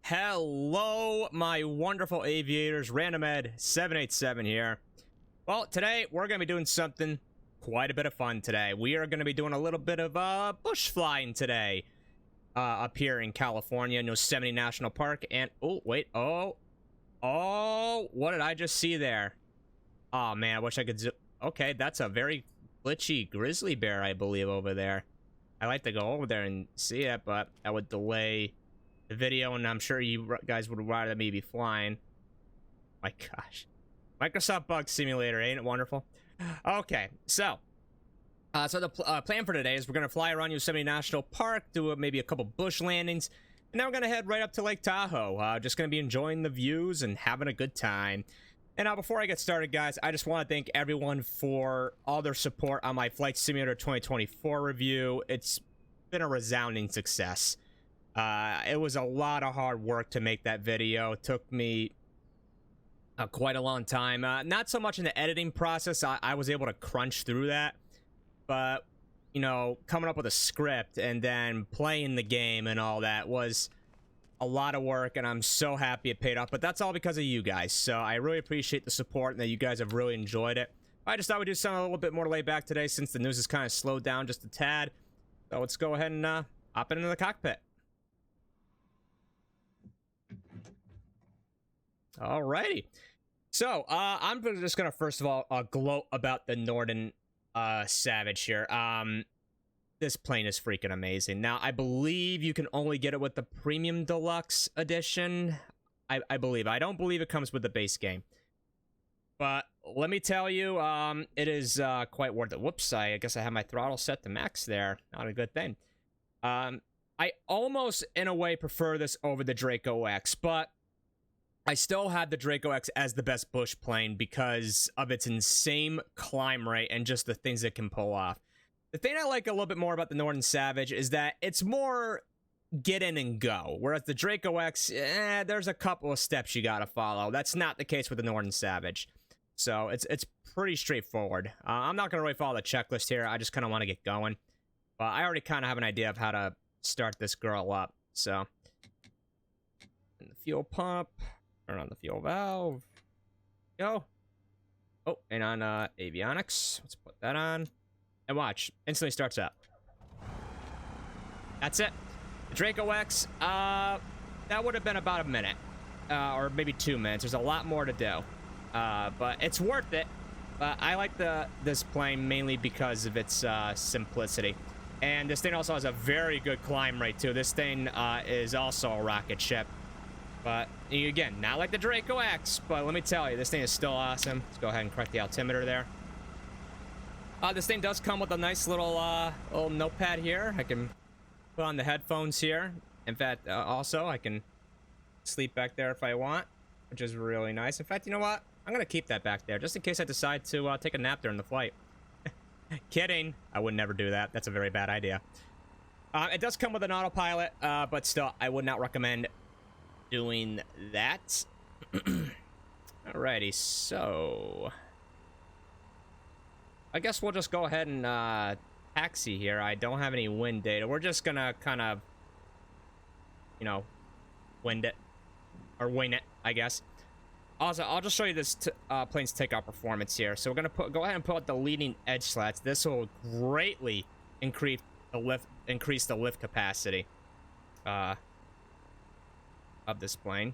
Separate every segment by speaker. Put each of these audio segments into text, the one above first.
Speaker 1: Hello, my wonderful aviators. RandomEd787 here. Well, today we're going to be doing something quite a bit of fun today. We are going to be doing a little bit of bush flying today up here in California, Yosemite National Park. And, oh, wait, oh, what did I just see there? Oh, man, I wish I could okay, that's a very glitchy grizzly bear, I believe, over there. I like to go over there and see it, but that would delay the video, and I'm sure you guys would rather me be flying. My gosh. Microsoft Bug Simulator, ain't it wonderful? Okay, so the plan for today is we're going to fly around Yosemite National Park, do maybe a couple bush landings, and then we're going to head right up to Lake Tahoe. Just going to be enjoying the views and having a good time. And now, before I get started, guys, I just want to thank everyone for all their support on my Flight Simulator 2024 review. It's been a resounding success. It was a lot of hard work to make that video. It took me quite a long time. Not so much in the editing process. I was able to crunch through that. But, you know, coming up with a script and then playing the game and all that was a lot of work, and I'm so happy it paid off. But that's all because of you guys. So I really appreciate the support and that you guys have really enjoyed it. I just thought we'd do something a little bit more laid back today since the news has kind of slowed down just a tad. So let's go ahead and hop into the cockpit. Alrighty, so I'm just gonna first of all gloat about the Norden Savage here. This plane is freaking amazing. Now I believe you can only get it with the Premium Deluxe Edition. I believe. I don't believe it comes with the base game. But let me tell you, it is quite worth it. Whoops, I guess I have my throttle set to max there. Not a good thing. I almost, in a way, prefer this over the Draco X, but I still have the Draco X as the best bush plane because of its insane climb rate and just the things it can pull off. The thing I like a little bit more about the Norden Savage is that it's more get in and go, whereas the Draco X, there's a couple of steps you gotta follow. That's not the case with the Norden Savage. So it's pretty straightforward. I'm not gonna really follow the checklist here. I just kind of want to get going. But I already kind of have an idea of how to start this girl up. So, in the fuel pump. Turn on the fuel valve. Go. Oh, and on avionics. Let's put that on. And watch. Instantly starts up. That's it. The Draco X, that would have been about a minute. Or maybe 2 minutes. There's a lot more to do. But it's worth it. I like this plane mainly because of its simplicity. And this thing also has a very good climb rate, too. This thing is also a rocket ship. But, again, not like the Draco X, but let me tell you, this thing is still awesome. Let's go ahead and correct the altimeter there. This thing does come with a nice little notepad here. I can put on the headphones here. In fact, also, I can sleep back there if I want, which is really nice. In fact, you know what? I'm going to keep that back there, just in case I decide to take a nap during the flight. Kidding. I would never do that. That's a very bad idea. It does come with an autopilot, but still, I would not recommend doing that. Alrighty, so I guess we'll just go ahead and taxi here. I don't have any wind data. We're just gonna kind of, you know, wind it or wing it, I guess. Also, I'll just show you this plane's takeoff performance here. So we're gonna go ahead and put out the leading edge slats. This will greatly increase the lift capacity of this plane.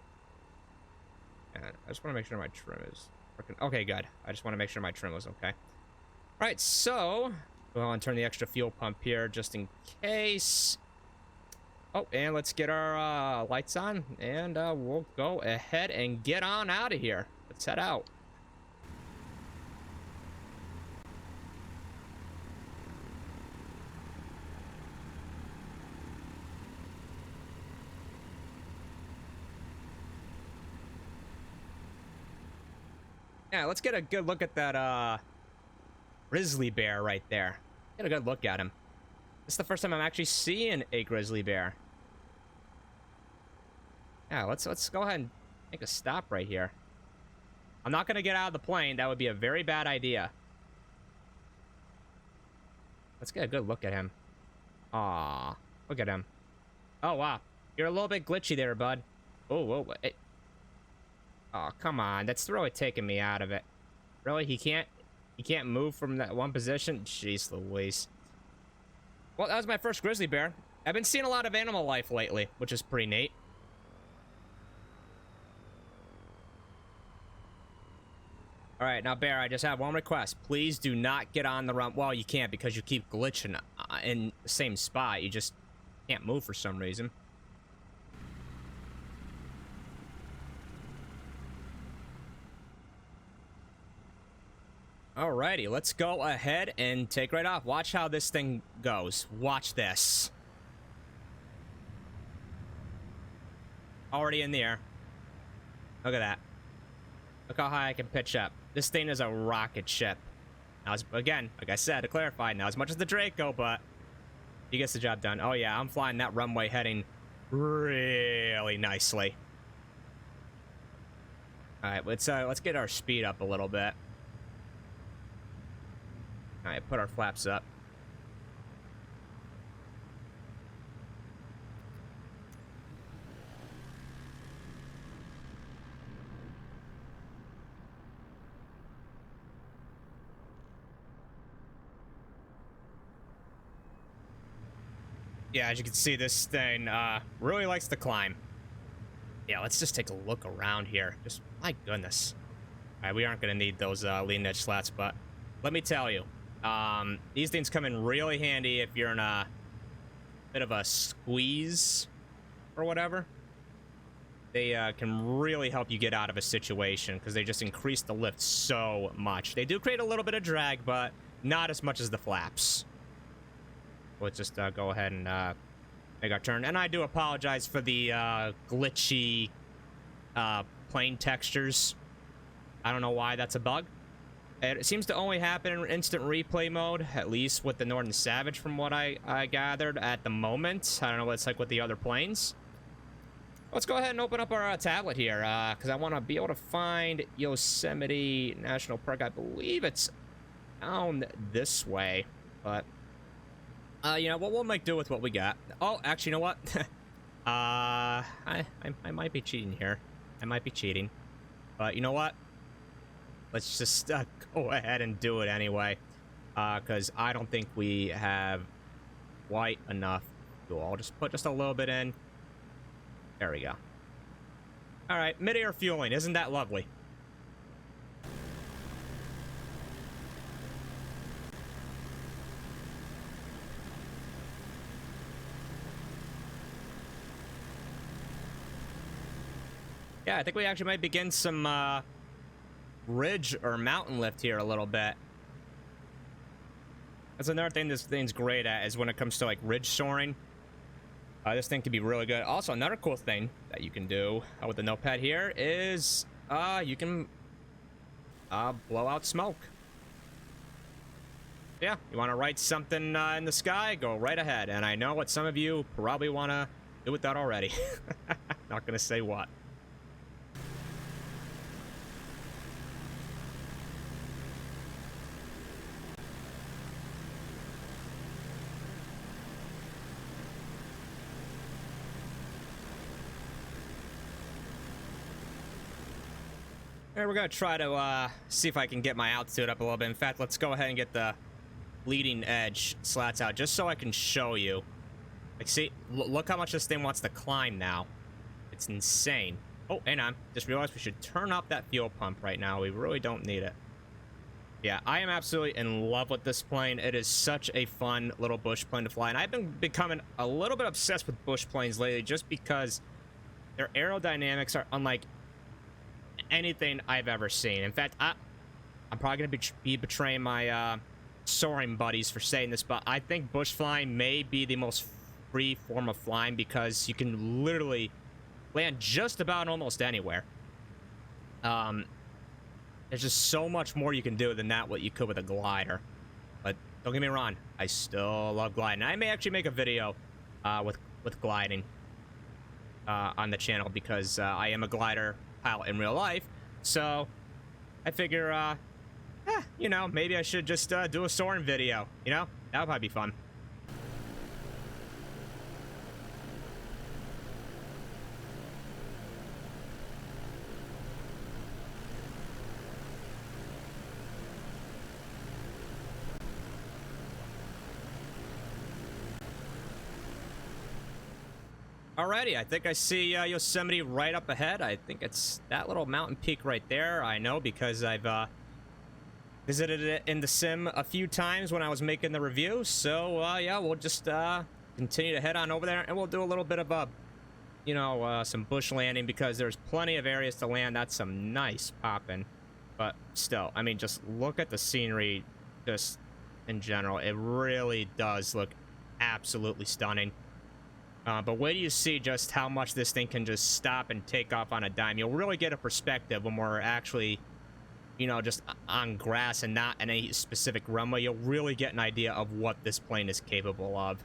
Speaker 1: And I just want to make sure my trim is working. Okay, good. I just want to make sure my trim was okay. All right, so go on and turn the extra fuel pump here just in case. Oh, and let's get our lights on, and we'll go ahead and get on out of here. Let's head out. Yeah, let's get a good look at that grizzly bear right there. Get a good look at him. This is the first time I'm actually seeing a grizzly bear. Yeah, let's go ahead and make a stop right here. I'm not gonna get out of the plane. That would be a very bad idea. Let's get a good look at him. Aw, look at him. Oh, wow. You're a little bit glitchy there, bud. Oh, whoa, wait. Oh, come on. That's really taking me out of it. Really? He can't move from that one position? Jeez Louise. Well, that was my first grizzly bear. I've been seeing a lot of animal life lately, which is pretty neat. All right, now, Bear, I just have one request. Please do not get on the run. Well, you can't because you keep glitching in the same spot. You just can't move for some reason. Alrighty, let's go ahead and take right off. Watch how this thing goes. Watch this. Already in the air. Look at that. Look how high I can pitch up. This thing is a rocket ship. Now, again, like I said, to clarify, not as much as the Draco, but he gets the job done. Oh yeah, I'm flying that runway heading really nicely. All right, let's get our speed up a little bit. All right, put our flaps up. Yeah, as you can see, this thing really likes to climb. Yeah, let's just take a look around here. Just, my goodness. All right, we aren't going to need those leading edge slats, but let me tell you, these things come in really handy if you're in a bit of a squeeze or whatever. They can really help you get out of a situation because they just increase the lift so much. They do create a little bit of drag, but not as much as the flaps. Let's just go ahead and make our turn. And I do apologize for the glitchy plane textures. I don't know why that's a bug. It seems to only happen in instant replay mode, at least with the Norden Savage from what I gathered at the moment. I don't know what it's like with the other planes. Let's go ahead and open up our tablet here, because I want to be able to find Yosemite National Park. I believe it's down this way, but... you know, we'll make do with what we got. Oh, actually, you know what? I might be cheating here. I might be cheating. But you know what? Let's just go ahead and do it anyway. Because I don't think we have quite enough fuel. I'll just put just a little bit in. There we go. All right, mid-air fueling. Isn't that lovely? Yeah, I think we actually might begin some ridge or mountain lift here a little bit. That's another thing this thing's great at is when it comes to like ridge soaring. This thing can be really good. Also, another cool thing that you can do with the notepad here is you can blow out smoke. Yeah, you want to write something in the sky, go right ahead. And I know what some of you probably want to do with that already. Not going to say what. Alright, we're gonna try to see if I can get my altitude up a little bit. In fact, let's go ahead and get the leading edge slats out just so I can show you. Like, see, look how much this thing wants to climb now. It's insane. Oh, hang on. Just realized we should turn up that fuel pump right now. We really don't need it. Yeah, I am absolutely in love with this plane. It is such a fun little bush plane to fly. And I've been becoming a little bit obsessed with bush planes lately just because their aerodynamics are unlike anything I've ever seen. In fact, I'm probably going to be betraying my soaring buddies for saying this, but I think bush flying may be the most free form of flying because you can literally land just about almost anywhere. There's just so much more you can do than that what you could with a glider. But don't get me wrong, I still love gliding. I may actually make a video with gliding on the channel because I am a glider pilot in real life, so I figure you know, maybe I should just do a soaring video, you know, that would probably be fun. Alrighty, I think I see Yosemite right up ahead. I think it's that little mountain peak right there. I know because I've visited it in the sim a few times when I was making the review. So, yeah, we'll just continue to head on over there, and we'll do a little bit of some bush landing because there's plenty of areas to land. That's some nice popping. But still, I mean, just look at the scenery just in general. It really does look absolutely stunning. But wait till you see just how much this thing can just stop and take off on a dime. You'll really get a perspective when we're actually, just on grass and not in a specific runway. You'll really get an idea of what this plane is capable of.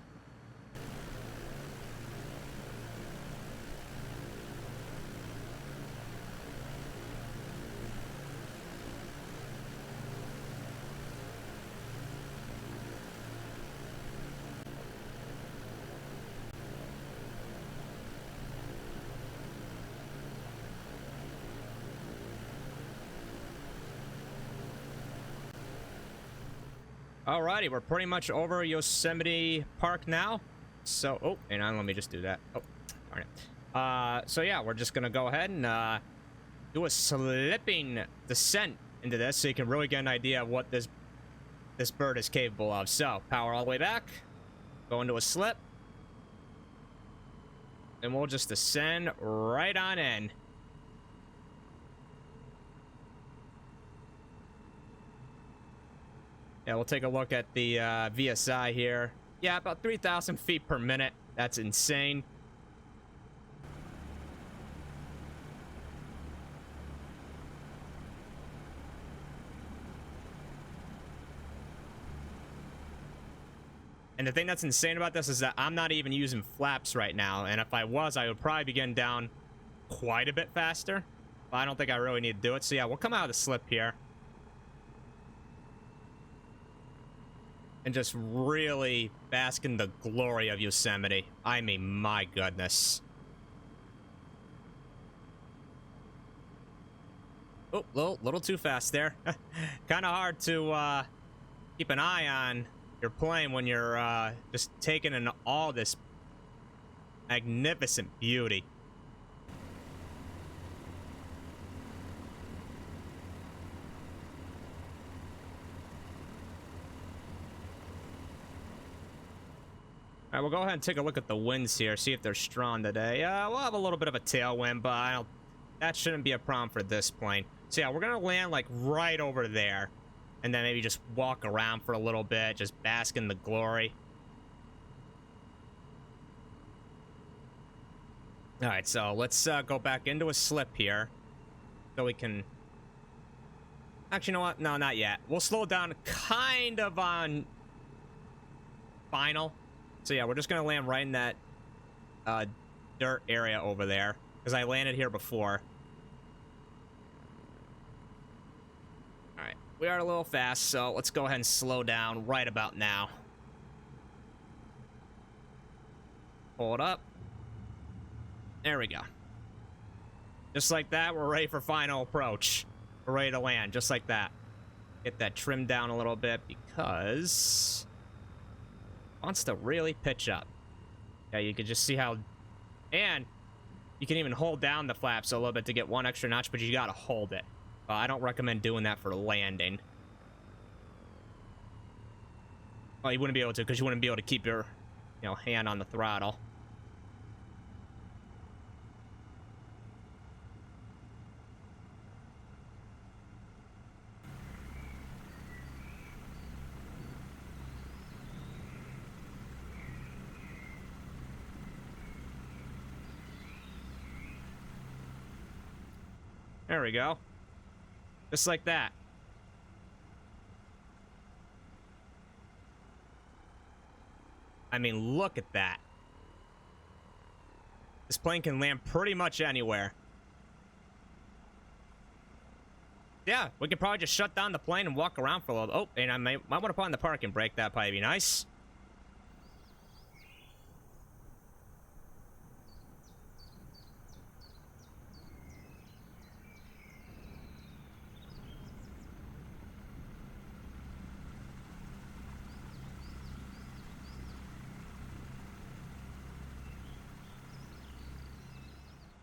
Speaker 1: Alrighty, we're pretty much over Yosemite Park now. So, oh, hang on, let me just do that. Oh, darn it. So yeah, we're just gonna go ahead and do a slipping descent into this so you can really get an idea of what this bird is capable of. So, power all the way back, go into a slip, and we'll just descend right on in. Yeah, we'll take a look at the VSI here. Yeah, about 3,000 feet per minute. That's insane. And the thing that's insane about this is that I'm not even using flaps right now. And if I was, I would probably be getting down quite a bit faster. But I don't think I really need to do it. So yeah, we'll come out of the slip here. And just really bask in the glory of Yosemite. I mean, my goodness. Oh, little too fast there. Kind of hard to keep an eye on your plane when you're just taking in all this magnificent beauty. All right, we'll go ahead and take a look at the winds here, see if they're strong today. We'll have a little bit of a tailwind, but that shouldn't be a problem for this plane. So yeah, we're gonna land like right over there, and then maybe just walk around for a little bit, just bask in the glory. All right, so let's go back into a slip here, so we can. Actually, you know what? No, not yet. We'll slow down kind of on final. So yeah, we're just gonna land right in that dirt area over there because I landed here before. All right, we are a little fast, so let's go ahead and slow down right about now. Hold up. There we go. Just like that, we're ready for final approach. We're ready to land, just like that. Get that trimmed down a little bit because wants to really pitch up. Yeah, you can just see how, and you can even hold down the flaps a little bit to get one extra notch, but you gotta hold it. I don't recommend doing that for landing. Well, you wouldn't be able to because you wouldn't be able to keep your, hand on the throttle. There we go. Just like that. I mean, look at that. This plane can land pretty much anywhere. Yeah, we could probably just shut down the plane and walk around for a little. Oh, and I might want to put on the parking brake. That'd probably be nice.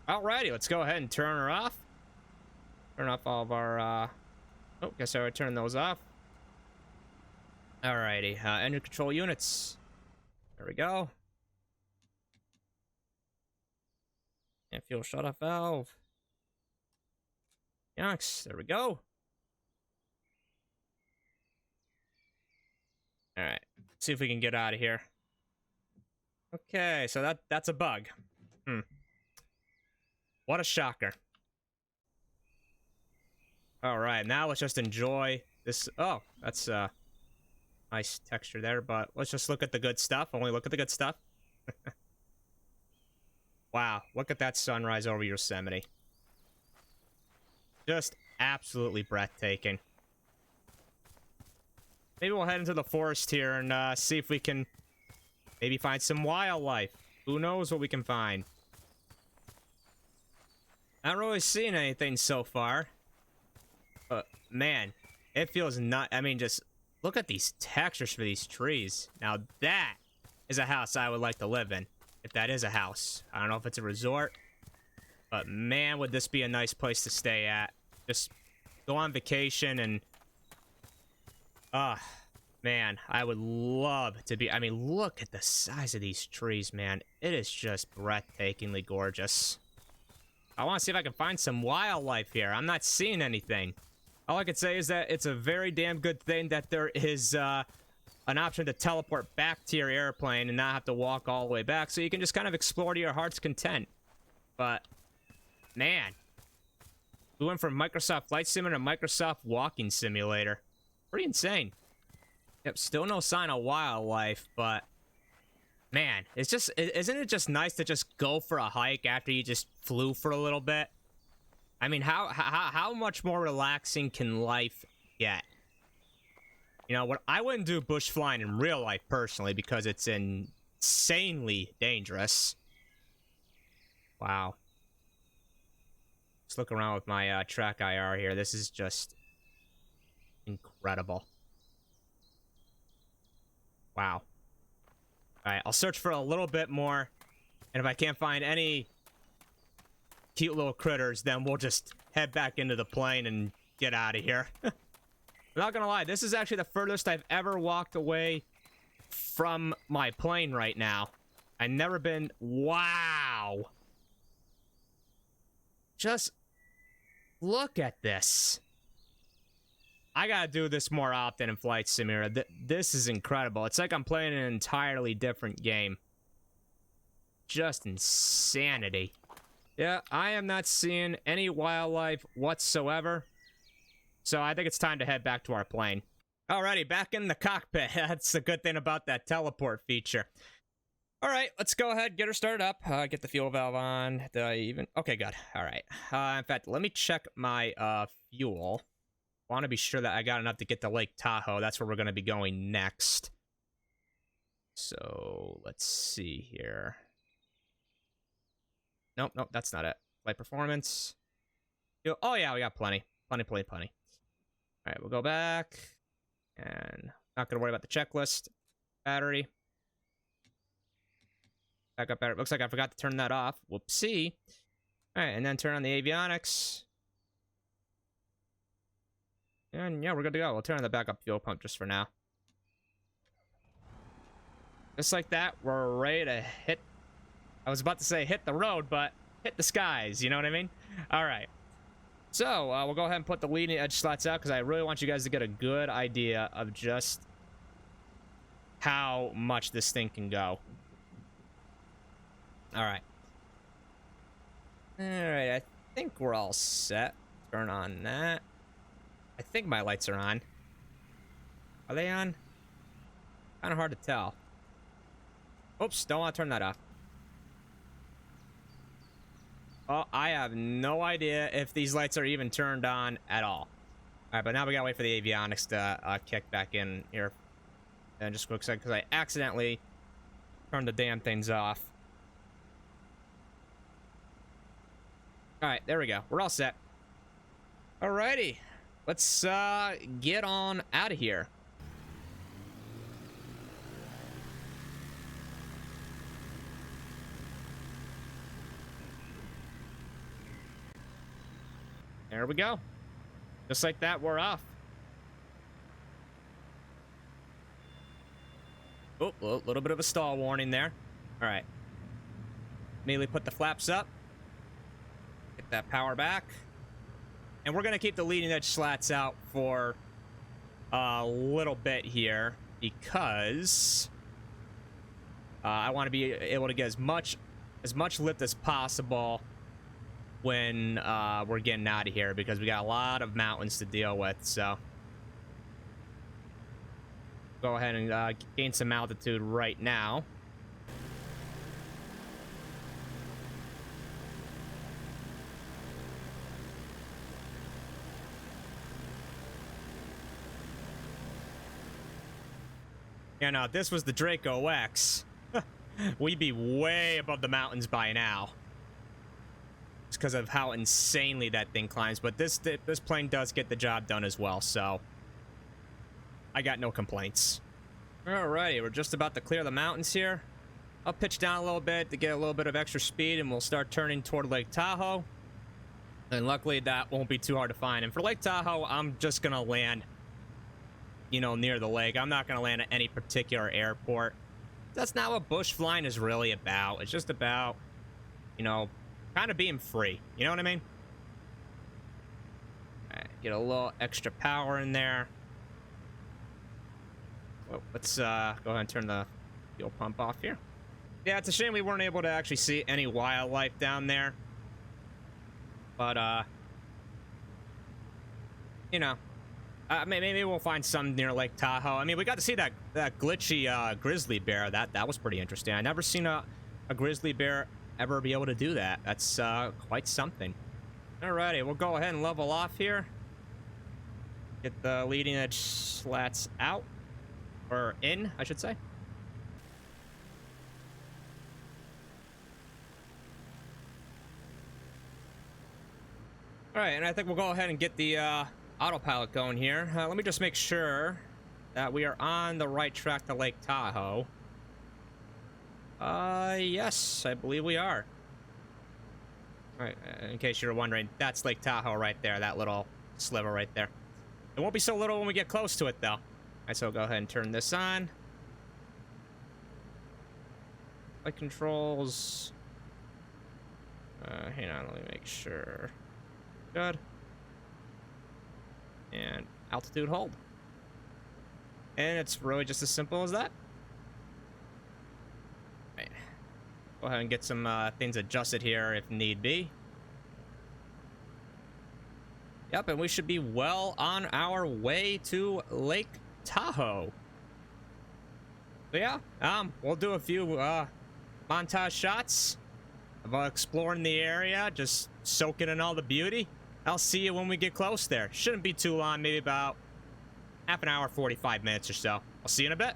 Speaker 1: Alrighty, let's go ahead and turn her off. Turn off all of our, oh, guess I would turn those off. Alrighty, engine control units. There we go. And fuel shut-off valve. Yonks, there we go. Alright, see if we can get out of here. Okay, so that's a bug. What a shocker. Alright, now let's just enjoy this. Oh, that's nice texture there, but let's just look at the good stuff. Only look at the good stuff. Wow, look at that sunrise over Yosemite. Just absolutely breathtaking. Maybe we'll head into the forest here and see if we can maybe find some wildlife. Who knows what we can find. Not really seeing anything so far. But, man, it feels not... I mean, just look at these textures for these trees. Now, that is a house I would like to live in. If that is a house. I don't know if it's a resort. But, man, would this be a nice place to stay at. Just go on vacation and... man, I would love to be... I mean, look at the size of these trees, man. It is just breathtakingly gorgeous. I want to see if I can find some wildlife here. I'm not seeing anything. All I can say is that it's a very damn good thing that there is an option to teleport back to your airplane and not have to walk all the way back, so you can just kind of explore to your heart's content. But, man, we went from Microsoft Flight Simulator to Microsoft Walking Simulator. Pretty insane. Yep, still no sign of wildlife, but man, it's just, isn't it just nice to just go for a hike after you just flew for a little bit? I mean, how much more relaxing can life get? You know, I wouldn't do bush flying in real life personally because it's insanely dangerous. Wow. Let's look around with my track IR here. This is just incredible. Wow. Alright, I'll search for a little bit more. And if I can't find any cute little critters, then we'll just head back into the plane and get out of here. I'm not gonna lie, this is actually the furthest I've ever walked away from my plane right now. I've never been... Wow! Just look at this. I gotta do this more often in Flight Simulator. This is incredible. It's like I'm playing an entirely different game. Just insanity. Yeah, I am not seeing any wildlife whatsoever. So I think it's time to head back to our plane. Alrighty, back in the cockpit. That's the good thing about that teleport feature. Alright, let's go ahead, get her started up. Get the fuel valve on. Did I even... Okay, good. Alright. In fact, let me check my fuel. I want to be sure that I got enough to get to Lake Tahoe. That's where we're going to be going next. So, let's see here. Nope, that's not it. Flight performance. Oh, yeah, we got plenty. Plenty. All right, we'll go back. And not going to worry about the checklist. Battery. Backup battery. Looks like I forgot to turn that off. Whoopsie. All right, and then turn on the avionics. And yeah, we're good to go. We'll turn on the backup fuel pump just for now. Just like that, we're ready to hit... I was about to say hit the road, but hit the skies, you know what I mean? All right. So, we'll go ahead and put the leading edge slots out because I really want you guys to get a good idea of just how much this thing can go. All right. All right, I think we're all set. Turn on that. I think my lights are on. Are they on? Kind of hard to tell. Oops, don't want to turn that off. Oh, I have no idea if these lights are even turned on at all. All right, but now we gotta wait for the avionics to kick back in here. And just a quick second, because I accidentally turned the damn things off. All right, there we go. We're all set. Alrighty. Let's get on out of here. There we go. Just like that, we're off. Oh, a little bit of a stall warning there. All right. Immediately put the flaps up. Get that power back. And we're going to keep the leading edge slats out for a little bit here because I want to be able to get as much lift as possible when we're getting out of here, because we got a lot of mountains to deal with. So go ahead and gain some altitude right now. You know, if this was the Draco X, we'd be way above the mountains by now. It's because of how insanely that thing climbs. But this plane does get the job done as well, so I got no complaints. Alrighty, we're just about to clear the mountains here. I'll pitch down a little bit to get a little bit of extra speed, and we'll start turning toward Lake Tahoe. And luckily, that won't be too hard to find. And for Lake Tahoe, I'm just going to land, you know, near the lake. I'm not going to land at any particular airport. That's not what bush flying is really about. It's just about, you know, kind of being free. You know what I mean? All right, get a little extra power in there. Well, let's go ahead and turn the fuel pump off here. Yeah, it's a shame we weren't able to actually see any wildlife down there. But, you know, maybe we'll find some near Lake Tahoe. I mean, we got to see that glitchy grizzly bear. That was pretty interesting. I never seen a grizzly bear ever be able to do that. That's quite something. Alrighty, we'll go ahead and level off here. Get the leading edge slats out. Or in, I should say. Alright, and I think we'll go ahead and get the autopilot going here. Let me just make sure that we are on the right track to Lake Tahoe. Yes, I believe we are. Alright, in case you're wondering, that's Lake Tahoe right there, that little sliver right there. It won't be so little when we get close to it, though. Alright, so go ahead and turn this on. Flight controls. Hang on, let me make sure. Good. And altitude hold. And it's really just as simple as that. Right. Go ahead and get some things adjusted here if need be. Yep, and we should be well on our way to Lake Tahoe. So yeah, we'll do a few montage shots of exploring the area, just soaking in all the beauty. I'll see you when we get close there. Shouldn't be too long, maybe about half an hour, 45 minutes or so. I'll see you in a bit.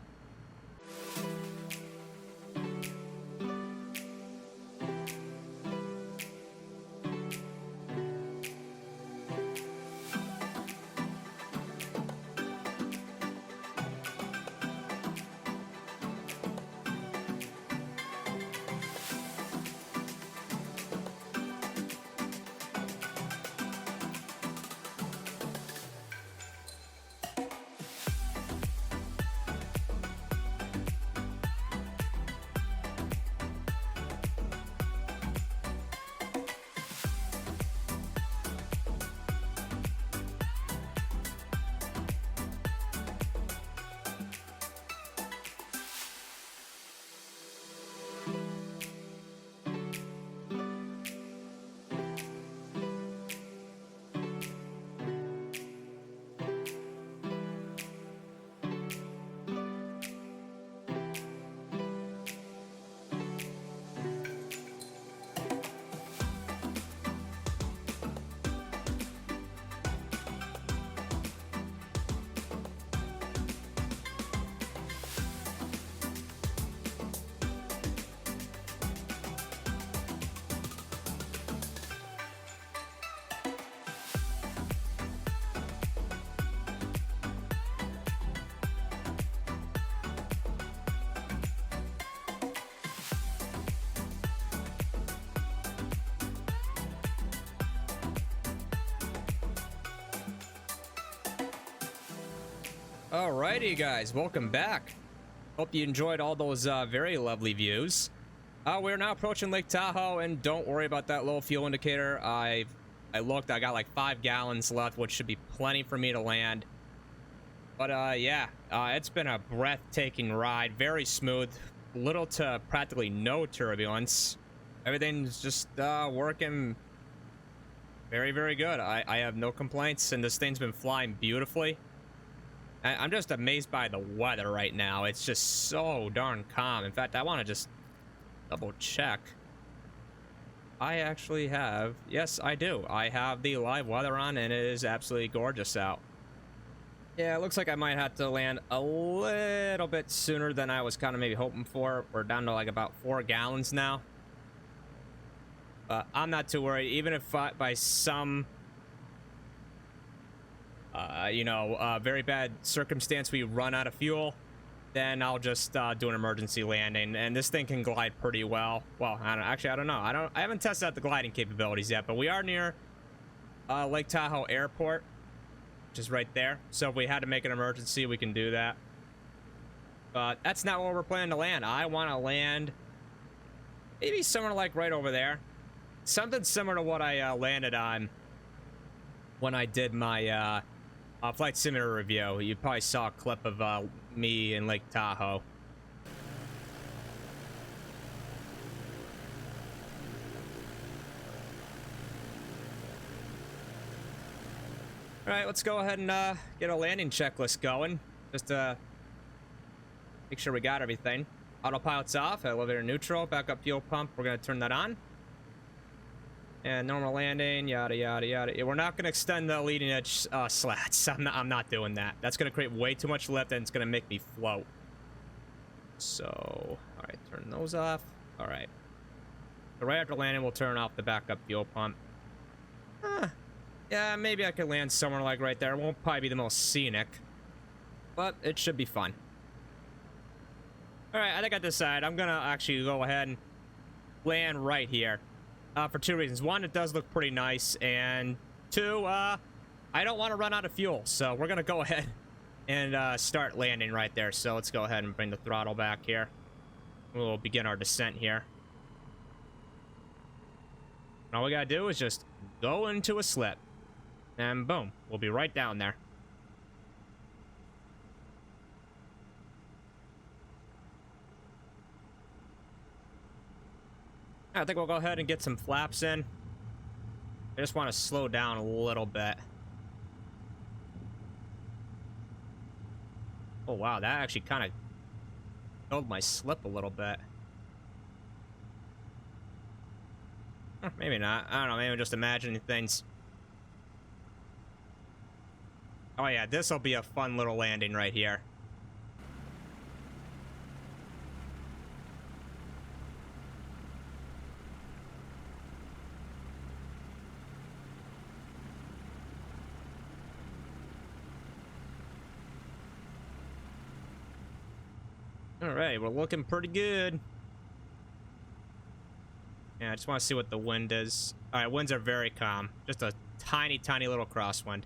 Speaker 1: Alrighty, guys, welcome back. Hope you enjoyed all those very lovely views. We're now approaching Lake Tahoe, and don't worry about that low fuel indicator. I looked, I got like 5 gallons left, which should be plenty for me to land. But yeah, it's been a breathtaking ride, very smooth, little to practically no turbulence. Everything's just working very, very good. I have no complaints, and this thing's been flying beautifully. I'm just amazed by the weather right now. It's just so darn calm. In fact, I want to just double check. I actually have, yes, I do. I have the live weather on, and it is absolutely gorgeous out. Yeah, it looks like I might have to land a little bit sooner than I was kind of maybe hoping for. We're down to like about 4 gallons now. But I'm not too worried. Even if by some very bad circumstance we run out of fuel, then I'll just do an emergency landing, and this thing can glide pretty well. Well, I don't know. I haven't tested out the gliding capabilities yet, but we are near Lake Tahoe Airport, which is right there. So if we had to make an emergency, we can do that. But that's not where we're planning to land. I want to land maybe somewhere like right over there. Something similar to what I landed on when I did my flight simulator review. You probably saw a clip of me in Lake Tahoe. All right, let's go ahead and get a landing checklist going, just to make sure we got everything. Autopilot's off, elevator neutral, backup fuel pump, we're gonna turn that on. And normal landing, yada, yada, yada. Yeah, we're not going to extend the leading edge slats. I'm not doing that. That's going to create way too much lift, and it's going to make me float. So, all right, turn those off. All right. So right after landing, we'll turn off the backup fuel pump. Yeah, maybe I could land somewhere like right there. It won't probably be the most scenic, but it should be fun. All right, I think I decided I'm going to actually go ahead and land right here. For 2 reasons. 1, it does look pretty nice, and 2, I don't want to run out of fuel, so we're gonna go ahead and start landing right there. So let's go ahead and bring the throttle back here. We'll begin our descent here. All we gotta do is just go into a slip, and boom, we'll be right down there. I think we'll go ahead and get some flaps in. I just want to slow down a little bit. Oh, wow. That actually kind of killed my slip a little bit. Maybe not. I don't know. Maybe I'm just imagining things. Oh, yeah. This will be a fun little landing right here. All right, we're looking pretty good. Yeah, I just want to see what the wind is. All right, winds are very calm. Just a tiny, tiny little crosswind.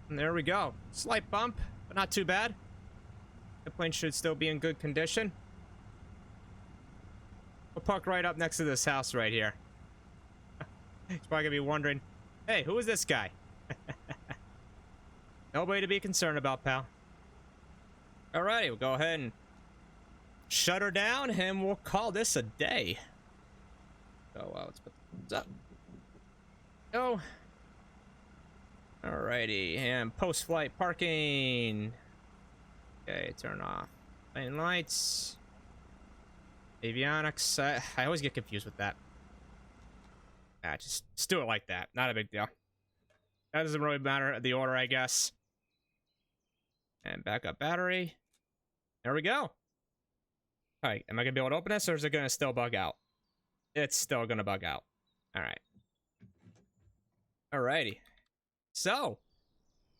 Speaker 1: And there we go. Slight bump, but not too bad. The plane should still be in good condition. We'll park right up next to this house right here. He's probably gonna be wondering, hey, who is this guy? Nobody to be concerned about, pal. Alrighty, we'll go ahead and shut her down, and we'll call this a day. So, let's put the thumbs up. Go. Alrighty, and post-flight parking. Okay, turn off lane lights. Avionics. I always get confused with that. Just do it like that. Not a big deal. That doesn't really matter the order, I guess. And backup battery. There we go. Alright, am I going to be able to open this, or is it going to still bug out? It's still going to bug out. Alright. Alrighty. So,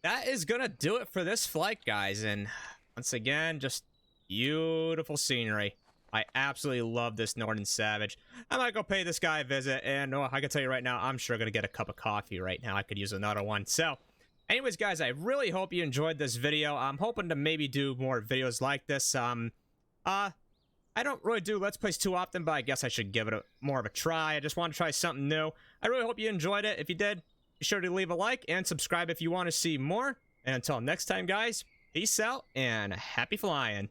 Speaker 1: that is gonna do it for this flight, guys. And once again, just beautiful scenery. I absolutely love this Norden Savage. I might go pay this guy a visit, and I can tell you right now, I'm sure gonna get a cup of coffee right now. I could use another one. So, anyways, guys, I really hope you enjoyed this video. I'm hoping to maybe do more videos like this. I don't really do Let's Plays too often, but I guess I should give it more of a try. I just want to try something new. I really hope you enjoyed it. If you did, be sure to leave a like and subscribe if you want to see more. And until next time, guys, peace out and happy flying.